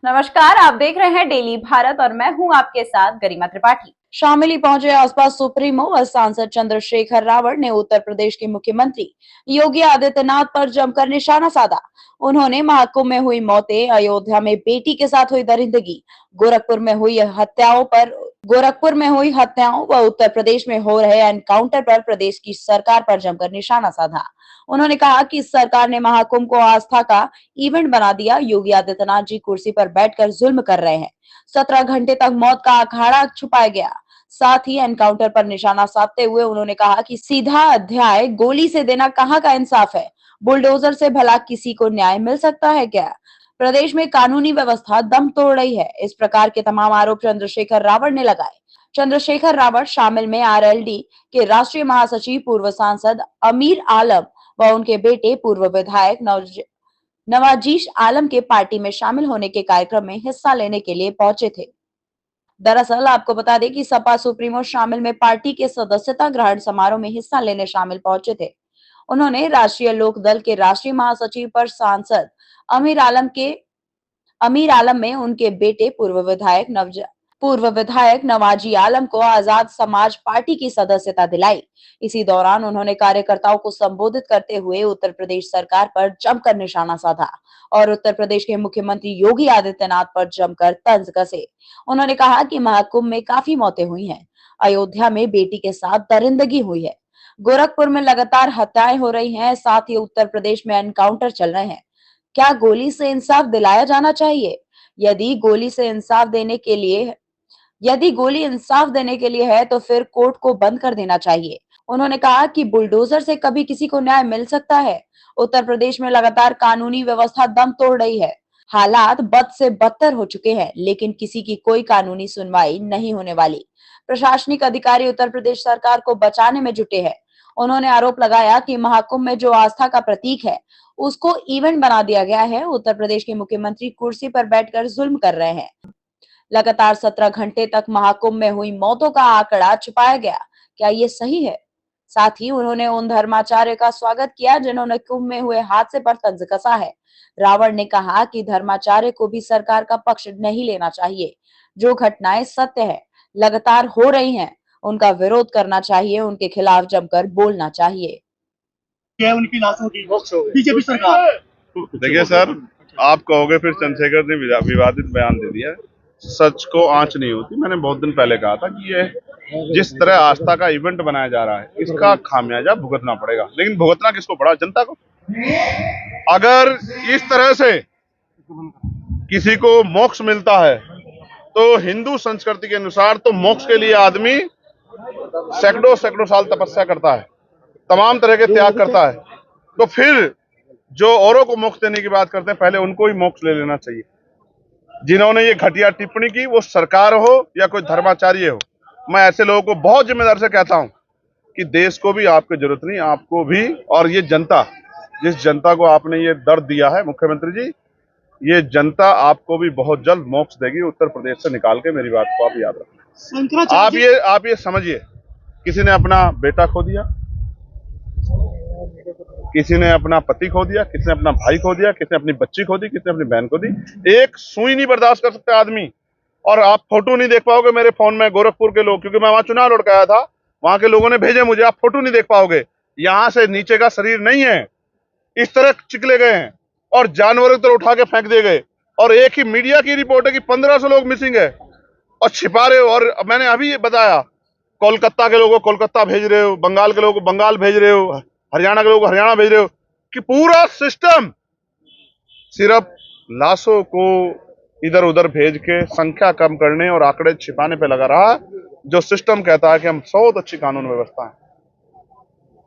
नमस्कार, आप देख रहे हैं डेली भारत और मैं हूं आपके साथ गरिमा त्रिपाठी। शामिली पहुंचे आसपा सुप्रीमो व सांसद चंद्रशेखर रावण ने उत्तर प्रदेश के मुख्यमंत्री योगी आदित्यनाथ पर जमकर निशाना साधा। उन्होंने महाकुंभ में हुई मौतें, अयोध्या में बेटी के साथ हुई दरिंदगी, गोरखपुर में हुई हत्याओं पर गोरखपुर में हुई हत्याओं व उत्तर प्रदेश में हो रहे एनकाउंटर पर प्रदेश की सरकार पर जमकर निशाना साधा। उन्होंने कहा कि सरकार ने महाकुंभ को आस्था का इवेंट बना दिया। योगी आदित्यनाथ जी कुर्सी पर बैठकर जुल्म कर रहे हैं। 17 घंटे तक मौत का अखाड़ा छुपाया गया। साथ ही एनकाउंटर पर निशाना साधते हुए उन्होंने कहा कि सीधा अध्याय गोली से देना कहाँ का इंसाफ है। बुलडोजर से भला किसी को न्याय मिल सकता है क्या? प्रदेश में कानूनी व्यवस्था दम तोड़ रही है। इस प्रकार के तमाम आरोप चंद्रशेखर रावण ने लगाए। चंद्रशेखर रावण शामिल में आरएलडी के राष्ट्रीय महासचिव पूर्व सांसद अमीर आलम व उनके बेटे पूर्व विधायक नवाजीश आलम के पार्टी में शामिल होने के कार्यक्रम में हिस्सा लेने के लिए पहुंचे थे। दरअसल आपको बता दें कि सपा सुप्रीमो शामिल में पार्टी के सदस्यता ग्रहण समारोह में हिस्सा लेने शामिल पहुंचे थे। उन्होंने राष्ट्रीय लोक दल के राष्ट्रीय महासचिव पर सांसद अमीर आलम में उनके बेटे पूर्व विधायक नवाजी आलम को आजाद समाज पार्टी की सदस्यता दिलाई। इसी दौरान उन्होंने कार्यकर्ताओं को संबोधित करते हुए उत्तर प्रदेश सरकार पर जमकर निशाना साधा और उत्तर प्रदेश के मुख्यमंत्री योगी आदित्यनाथ पर जमकर तंज कसे। उन्होंने कहा कि महाकुंभ में काफी मौतें हुई हैं, अयोध्या में बेटी के साथ दरिंदगी हुई है, गोरखपुर में लगातार हत्याएं हो रही हैं, साथ ही उत्तर प्रदेश में एनकाउंटर चल रहे हैं। क्या गोली से इंसाफ दिलाया जाना चाहिए? यदि गोली से इंसाफ देने के लिए यदि गोली इंसाफ देने के लिए है तो फिर कोर्ट को बंद कर देना चाहिए। उन्होंने कहा कि बुलडोजर से कभी किसी को न्याय मिल सकता है। उत्तर प्रदेश में लगातार कानूनी व्यवस्था दम तोड़ रही है। हालात बद से बदतर हो चुके हैं, लेकिन किसी की कोई कानूनी सुनवाई नहीं होने वाली। प्रशासनिक अधिकारी उत्तर प्रदेश सरकार को बचाने में जुटे हैं। उन्होंने आरोप लगाया कि महाकुंभ में जो आस्था का प्रतीक है, उसको इवेंट बना दिया गया है। उत्तर प्रदेश के मुख्यमंत्री कुर्सी पर बैठकर जुल्म कर रहे हैं। लगातार 17 घंटे तक महाकुंभ में हुई मौतों का आंकड़ा छुपाया गया। क्या ये सही है? साथ ही उन्होंने उन धर्माचार्य का स्वागत किया जिन्होंने कुंभ में हुए हादसे पर तंज कसा है। रावण ने कहा कि धर्माचार्य को भी सरकार का पक्ष नहीं लेना चाहिए। जो घटनाएं सत्य है, लगातार हो रही हैं, उनका विरोध करना चाहिए, उनके खिलाफ जमकर बोलना चाहिए। क्या उनकी लाशों की बीजेपी सरकार। देखिए सर, आप कहोगे फिर चंद्रशेखर ने विवादित बयान दे दिया। सच को आंच नहीं होती। मैंने बहुत दिन पहले कहा था कि ये जिस तरह आस्था का इवेंट बनाया जा रहा है, इसका खामियाजा भुगतना पड़ेगा। लेकिन भुगतना किसको पड़ा? जनता को। अगर इस तरह से किसी को मोक्ष मिलता है तो हिंदू संस्कृति के अनुसार तो मोक्ष के लिए आदमी सैकड़ों साल तपस्या करता है, तमाम तरह के त्याग करता है। तो फिर जो औरों को मोक्ष देने की बात करते हैं, पहले उनको ही मोक्ष ले लेना चाहिए। जिन्होंने ये घटिया टिप्पणी की, वो सरकार हो या कोई धर्माचार्य हो, मैं ऐसे लोगों को बहुत जिम्मेदार से कहता हूं कि देश को भी आपकी जरूरत नहीं, आपको भी। और ये जनता, जिस जनता को आपने ये दर्द दिया है मुख्यमंत्री जी, ये जनता आपको भी बहुत जल्द मोक्ष देगी उत्तर प्रदेश से निकाल के। मेरी बात को आप याद रखें। आप ये समझिए, किसी ने अपना बेटा खो दिया, किसी ने अपना पति खो दिया, किसी ने अपना भाई खो दिया, किसी ने अपनी बच्ची खो दी, किसी ने अपनी बहन खो दी। एक सुई नहीं बर्दाश्त कर सकते आदमी। और आप फोटो नहीं देख पाओगे मेरे फोन में। गोरखपुर के लोग, क्योंकि मैं वहां चुनाव लड़ के आया था, वहां के लोगों ने भेजे मुझे, आप फोटो नहीं देख पाओगे। यहां से नीचे का शरीर नहीं है, इस तरह चिकले गए हैं और जानवरों की तरह उठा के फेंक दिए गए। और एक ही मीडिया की रिपोर्ट है कि 1500 लोग मिसिंग है और छिपा रहे हो। और मैंने अभी ये बताया, कोलकाता के लोगों को कोलकाता भेज रहे हो, बंगाल के लोगों को बंगाल भेज रहे हो, हरियाणा के लोगों को हरियाणा भेज रहे हो, कि पूरा सिस्टम सिर्फ लाशों को इधर उधर भेज के संख्या कम करने और आंकड़े छिपाने पे लगा रहा, जो सिस्टम कहता है कि हम बहुत अच्छी कानून व्यवस्था है।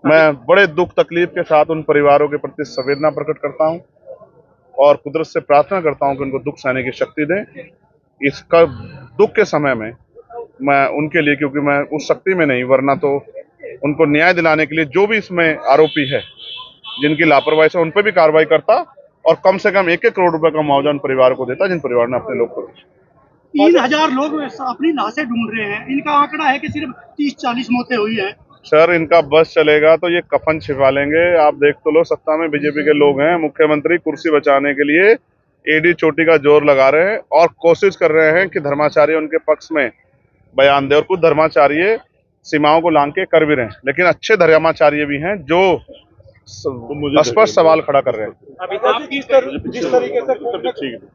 मैं बड़े दुख तकलीफ के साथ उन परिवारों के प्रति संवेदना प्रकट करता हूं और कुदरत से प्रार्थना करता हूं कि उनको दुख सहने की शक्ति दें। इसका दुख के समय में मैं उनके लिए, क्योंकि मैं उस शक्ति में नहीं, वरना तो उनको न्याय दिलाने के लिए जो भी इसमें आरोपी है, जिनकी लापरवाही से, उन पर भी कार्रवाई करता और कम से कम 1-1 करोड़ रुपए का मुआवजा उन परिवार को देता जिन परिवार ने अपने लोग को। 3000 लोग अपनी लाशें ढूंढ रहे हैं। इनका आंकड़ा है कि सिर्फ 30-40 मौतें हुई है। सर, इनका बस चलेगा तो ये कफन छिपा लेंगे। आप देख तो लो, सत्ता में बीजेपी के लोग हैं, मुख्यमंत्री कुर्सी बचाने के लिए एडी चोटी का जोर लगा रहे हैं और कोशिश कर रहे हैं कि धर्माचार्य उनके पक्ष में बयान दे, और कुछ धर्माचार्य सीमाओं को लांघ के कर भी रहे हैं, लेकिन अच्छे धर्माचार्य भी हैं जो स्पष्ट सवाल खड़ा कर रहे हैं। अभी आप जिस तरीके से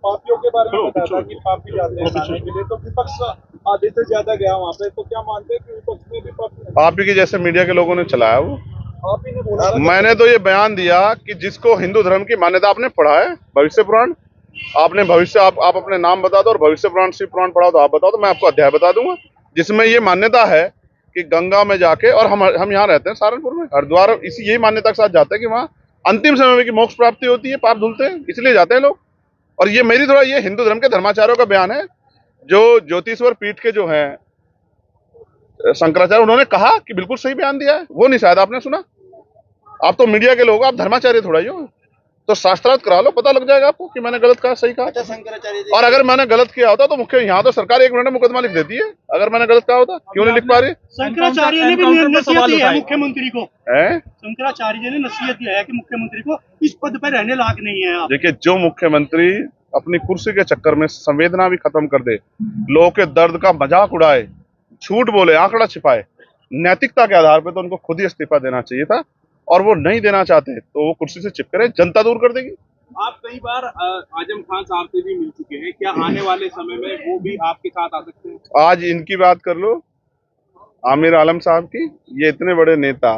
पापियों के बारे में बताया था कि पापी जाते हैं खाने के लिए, तो विपक्ष आधे से ज्यादा गया वहाँ पे, तो क्या मानते हैं कि विपक्ष में भी पापी की जैसे मीडिया के लोगों ने चलाया वो, आप ही ने बोला था। मैंने तो ये बयान दिया कि जिसको हिंदू धर्म की मान्यता आपने पढ़ा है, भविष्य पुराण आपने भविष्य आप अपने नाम बता दो, और भविष्य पुराण शिव पुराण पढ़ा तो आप बताओ, तो मैं आपको अध्याय बता दूंगा जिसमें ये मान्यता है कि गंगा में जाके, और हम यहाँ रहते हैं सहारनपुर में, हरिद्वार इसी यही मान्यता के साथ जाते हैं कि वहाँ अंतिम समय में की मोक्ष प्राप्ति होती है, पाप धुलते हैं, इसलिए जाते हैं लोग। और ये मेरी थोड़ा ये हिंदू धर्म के धर्माचार्यों का बयान है, जो ज्योतिश्वर पीठ के जो हैं शंकराचार्य, उन्होंने कहा कि बिल्कुल सही बयान दिया है, वो नहीं शायद आपने सुना। आप तो मीडिया के लोग, आप धर्माचार्य थोड़ा ही हो, तो शास्त्रार्थ करा लो, पता लग जाएगा आपको कि मैंने गलत कहा सही कहा। और अगर मैंने गलत किया होता तो मुख्य यहाँ तो सरकार 1 मिनट में मुकदमा लिख देती है, अगर मैंने गलत कहा होता क्यों नहीं लिख पा रही। शंकराचार्य ने भी नसीहत दी है मुख्यमंत्री को, है शंकराचार्य ने नसीहत दिया है कि मुख्यमंत्री को इस पद पर रहने लायक नहीं है आप। देखिए, जो मुख्यमंत्री अपनी कुर्सी के चक्कर में संवेदना भी खत्म कर दे, लोगों के दर्द का मजाक उड़ाए, झूठ बोले, आंकड़ा छिपाए, नैतिकता के आधार पर तो उनको खुद ही इस्तीफा देना चाहिए था, और वो नहीं देना चाहते तो वो कुर्सी से चिपके, जनता दूर कर देगी। आप कई बार आजम खान साहब से भी मिल चुके हैं, क्या आने वाले समय में वो भी आपके साथ आ सकते हैं? आज इनकी बात कर लो, आमिर आलम साहब की। ये इतने बड़े नेता,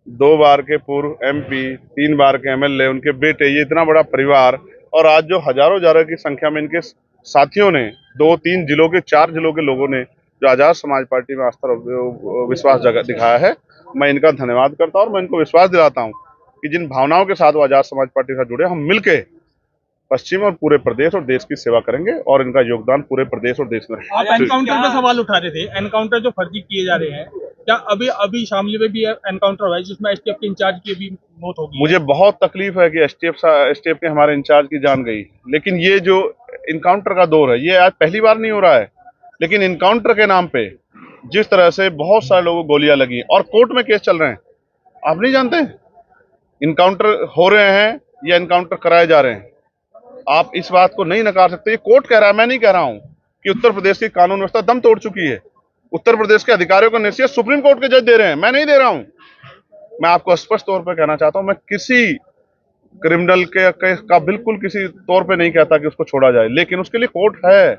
2 बार के पूर्व MP, 3 बार के MLA, उनके बेटे, ये इतना बड़ा परिवार, और आज जो हजारों की संख्या में इनके साथियों ने, 2-3 जिलों के, 4 जिलों के लोगों ने जो आजाद समाज पार्टी में आस्था और विश्वास दिखाया है, मैं इनका धन्यवाद करता हूं, और मैं इनको विश्वास दिलाता हूं कि जिन भावनाओं के साथ वो आजाद समाज पार्टी के साथ जुड़े, हम मिलके पश्चिम और पूरे प्रदेश और देश की सेवा करेंगे, और इनका योगदान पूरे प्रदेश और देश में रहेगा। आप एनकाउंटर पे सवाल उठा रहे थे, एनकाउंटर जो फर्जी किए जा रहे हैं, क्या अभी शामली में भी एनकाउंटर हुआ है जिसमें STF के इंचार्ज की भी मौत होगी? मुझे बहुत तकलीफ है कि STF के हमारे इंचार्ज की जान गई, लेकिन ये जो इनकाउंटर का दौर है, ये आज पहली बार नहीं हो रहा है, लेकिन इनकाउंटर के नाम पे जिस तरह से बहुत सारे लोगों को गोलियां लगी और कोर्ट में केस चल रहे हैं, आप नहीं जानते इनकाउंटर हो रहे हैं या इनकाउंटर कराए जा रहे हैं। आप इस बात को नहीं नकार सकते, ये कोर्ट कह रहा है, मैं नहीं कह रहा हूं कि उत्तर प्रदेश की कानून व्यवस्था दम तोड़ चुकी है। उत्तर प्रदेश के अधिकारियों को नसीहत सुप्रीम कोर्ट के जज दे रहे हैं, मैं नहीं दे रहा हूं। मैं आपको स्पष्ट तौर पर कहना चाहता हूं, मैं किसी क्रिमिनल का बिल्कुल किसी तौर पर नहीं कहता कि उसको छोड़ा जाए, लेकिन उसके लिए कोर्ट है,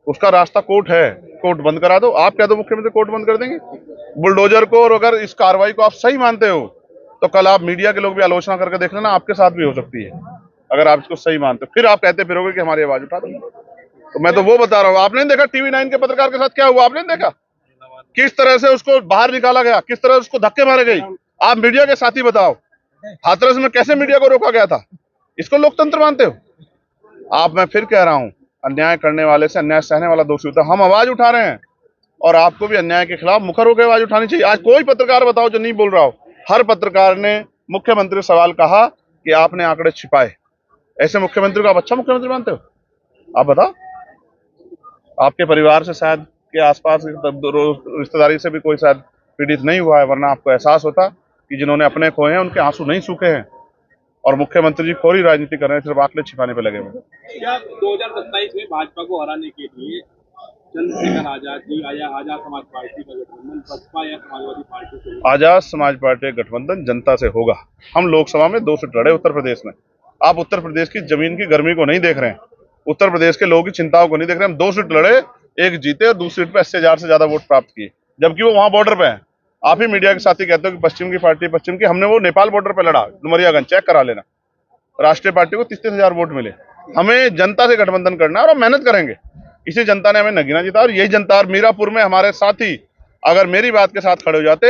उसका रास्ता कोर्ट है, कोर्ट बंद करा दो। आप कह दो मुख्यमंत्री कोर्ट बंद कर देंगे बुलडोजर को, और अगर इस कार्रवाई को आप सही मानते हो तो कल आप मीडिया के लोग भी आलोचना करके देख लेना, आपके साथ भी हो सकती है अगर आप इसको सही मानते हो। फिर आप कहते फिरोगे कि हमारी आवाज उठा दो, तो मैं तो वो बता रहा हूँ। आपने देखा TV9 के पत्रकार के साथ क्या हुआ, आपने देखा किस तरह से उसको बाहर निकाला गया, किस तरह उसको धक्के मारे गई। आप मीडिया के साथी बताओ, हाथरस में कैसे मीडिया को रोका गया था, इसको लोकतंत्र मानते हो आप? मैं फिर कह रहा हूँ, अन्याय करने वाले से अन्याय सहने वाला दोषी होता है। हम आवाज उठा रहे हैं, और आपको भी अन्याय के खिलाफ मुखर होकर आवाज उठानी चाहिए। आज कोई पत्रकार बताओ जो नहीं बोल रहा हो, हर पत्रकार ने मुख्यमंत्री सवाल कहा कि आपने आंकड़े छिपाए। ऐसे मुख्यमंत्री को आप अच्छा मुख्यमंत्री मानते हो? आप बताओ, आपके परिवार से शायद के आसपास रिश्तेदारी से भी कोई शायद पीड़ित नहीं हुआ है, वरना आपको एहसास होता कि जिन्होंने अपने खोए हैं उनके आंसू नहीं सूखे हैं, और मुख्यमंत्री जी खोरी राजनीति कर रहे हैं, सिर्फ आंकड़े छिपाने पे लगे हुए। क्या 2027 में भाजपा को हराने के लिए चंद्रशेखर आजाद जी आजाद समाज पार्टी का गठबंधन बसपा या समाजवादी पार्टी से? आजाद समाज पार्टी का गठबंधन जनता से होगा। हम लोकसभा में 2 सीट लड़े उत्तर प्रदेश में। आप उत्तर प्रदेश की जमीन की गर्मी को नहीं देख रहे हैं, उत्तर प्रदेश के लोगों की चिंताओं को नहीं देख रहे हैं। हम 2 सीट लड़े, 1 जीते और दूसरी सीट पे 80,000 से ज्यादा वोट प्राप्त किए, जबकि वो वहां बॉर्डर पे है। आप ही मीडिया के साथी कहते हो कि पश्चिम की पार्टी, पश्चिम की, हमने वो नेपाल बॉर्डर पे लड़ा, डुमरियागंज, चेक करा लेना। राष्ट्रीय पार्टी को 33,000 वोट मिले। हमें जनता से गठबंधन करना है और हम मेहनत करेंगे। इसी जनता ने हमें नगीना जीता, और यही जनता, और मीरापुर में हमारे साथी अगर मेरी बात के साथ खड़े हो जाते